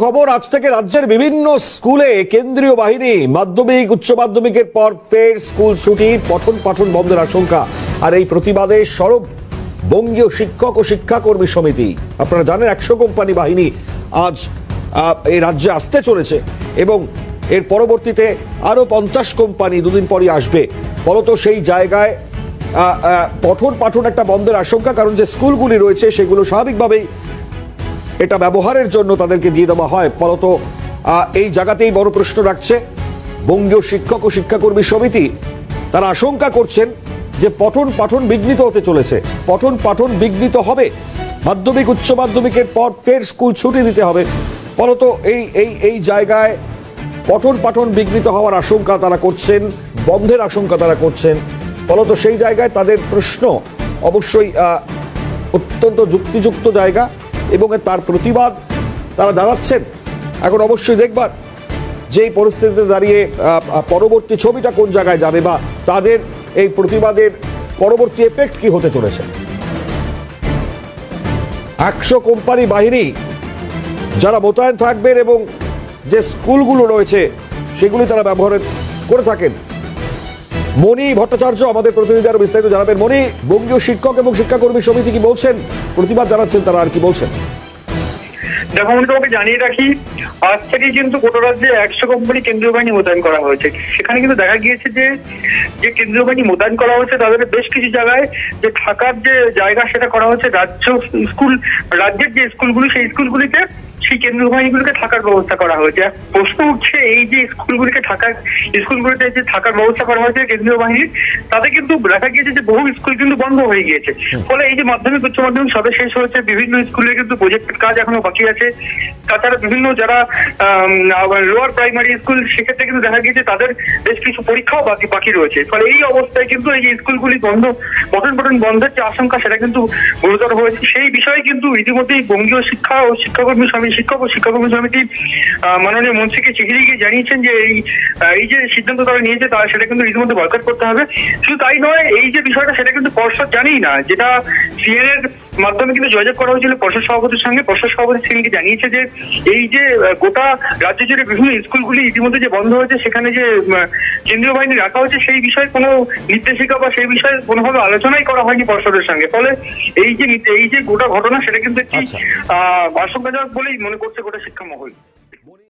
খবর আজ থেকে রাজ্যের বিভিন্ন স্কুলে কেন্দ্রীয় বাহিনী মাধ্যমিক উচ্চ মাধ্যমিকের পর ফের স্কুল ছুটি পঠন পাঠন বন্ধের আশঙ্কা আর এই প্রতিবাদে সরব বঙ্গীয় শিক্ষক ও শিক্ষাকর্মী সমিতি। আপনারা জানেন 100 কোম্পানি বাহিনী আজ এই রাজ্যে আসতে চলেছে এবং এর পরবর্তীতে আরো 50 কোম্পানি দুদিন পরই আসবে। ফলত সেই জায়গায় পঠন পাঠন একটা বন্ধের আশঙ্কা, কারণ যে স্কুলগুলি রয়েছে সেগুলো স্বাভাবিকভাবেই এটা ব্যবহারের জন্য তাদেরকে দিয়ে দেওয়া হয়। ফলত এই জায়গাতেই বড় প্রশ্ন রাখছে বঙ্গীয় শিক্ষক ও শিক্ষাকর্মী সমিতি। তারা আশঙ্কা করছেন যে পঠন পাঠন বিঘ্নিত হতে চলেছে, পঠন পাঠন বিঘ্নিত হবে, মাধ্যমিক উচ্চ মাধ্যমিকের পর ফের স্কুল ছুটি দিতে হবে। ফলত এই জায়গায় পঠন পাঠন বিঘ্নিত হওয়ার আশঙ্কা তারা করছেন, বন্ধের আশঙ্কা তারা করছেন। ফলত সেই জায়গায় তাদের প্রশ্ন অবশ্যই অত্যন্ত যুক্তিযুক্ত জায়গা এবং তার প্রতিবাদ তারা জানাচ্ছেন। এখন অবশ্যই দেখবার যে এই পরিস্থিতিতে দাঁড়িয়ে পরবর্তী ছবিটা কোন জায়গায় যাবে বা তাদের এই প্রতিবাদের পরবর্তী এফেক্ট কি হতে চলেছে। 100 কোম্পানি বাহিনী যারা মোতায়েন থাকবেন এবং যে স্কুলগুলো রয়েছে সেগুলি তারা ব্যবহার করে থাকেন। মণি ভট্টাচার্য আমাদের প্রতিনিধি আরো বিস্তারিত জানাবেন। মণি, বঙ্গীয় শিক্ষক এবং শিক্ষাকর্মী সমিতি কি বলছেন, প্রতিবাদ জানাচ্ছেন তারা, আর কি বলছেন? দেখো, আমি তোমাকে জানিয়ে রাখি, আজ থেকে কিন্তু গোটা রাজ্যে 100 কোম্পানি কেন্দ্রীয় বাহিনী মোতায়েন করা হয়েছে। সেখানে কিন্তু দেখা গিয়েছে যে কেন্দ্রীয় বাহিনী মোতায়েন করা হয়েছে তাদের বেশ কিছু জায়গায় যে থাকার যে জায়গা সেটা করা হয়েছে রাজ্যের যে স্কুলগুলি সেই স্কুলগুলিতে সেই কেন্দ্রীয় বাহিনীগুলিকে থাকার ব্যবস্থা করা হয়েছে। প্রশ্ন উঠছে এই যে স্কুলগুলিতে যে থাকার ব্যবস্থা করা হয়েছে কেন্দ্রীয় বাহিনীর, তাতে কিন্তু দেখা গিয়েছে যে বহু স্কুল কিন্তু বন্ধ হয়ে গিয়েছে। ফলে এই যে মাধ্যমিক উচ্চ মাধ্যমিক সবে শেষ হয়েছে, বিভিন্ন স্কুলে কিন্তু প্রজেক্টের কাজ এখনো বাকি আছে। তাছাড়া বিভিন্ন যারা লোয়ার প্রাইমারি স্কুল সেক্ষেত্রে কিন্তু দেখা গিয়েছে তাদের বেশ কিছু পরীক্ষাও বাকি রয়েছে। ফলে এই অবস্থায় কিন্তু এই যে স্কুলগুলি পঠন পাঠন বন্ধের যে আশঙ্কা সেটা কিন্তু গুরুতর হয়েছে। সেই বিষয়ে কিন্তু ইতিমধ্যেই বঙ্গীয় শিক্ষক ও শিক্ষাকর্মী সমিতি মাননীয় মন্ত্রীকে চিঠি লিখে জানিয়েছেন যে এই যে সিদ্ধান্ত তারা নিয়েছে সেটা কিন্তু ইতিমধ্যে বয়কট করতে হবে। শুধু তাই নয়, এই যে বিষয়টা সেটা কিন্তু পর্ষদ জানেই না, যেটা সিএন এর মাধ্যমে কিন্তু যোগাযোগ করা হয়েছিল পর্ষদ সভাপতির সঙ্গে। পর্ষদ সভাপতি সিএনকে জানিয়েছে যে এই যে গোটা রাজ্য জুড়ে বিভিন্ন স্কুলগুলি ইতিমধ্যে যে বন্ধ হয়েছে সেখানে যে কেন্দ্রীয় বাহিনী রাখা হয়েছে সেই বিষয়ে কোনো নির্দেশিকা বা সেই বিষয়ে কোনোভাবে আলোচনাই করা হয়নি পর্ষদের সঙ্গে। ফলে এই যে গোটা ঘটনা সেটা কিন্তু একটি আশঙ্কাজনক বলেই মনে করছে গোটা শিক্ষা মহল।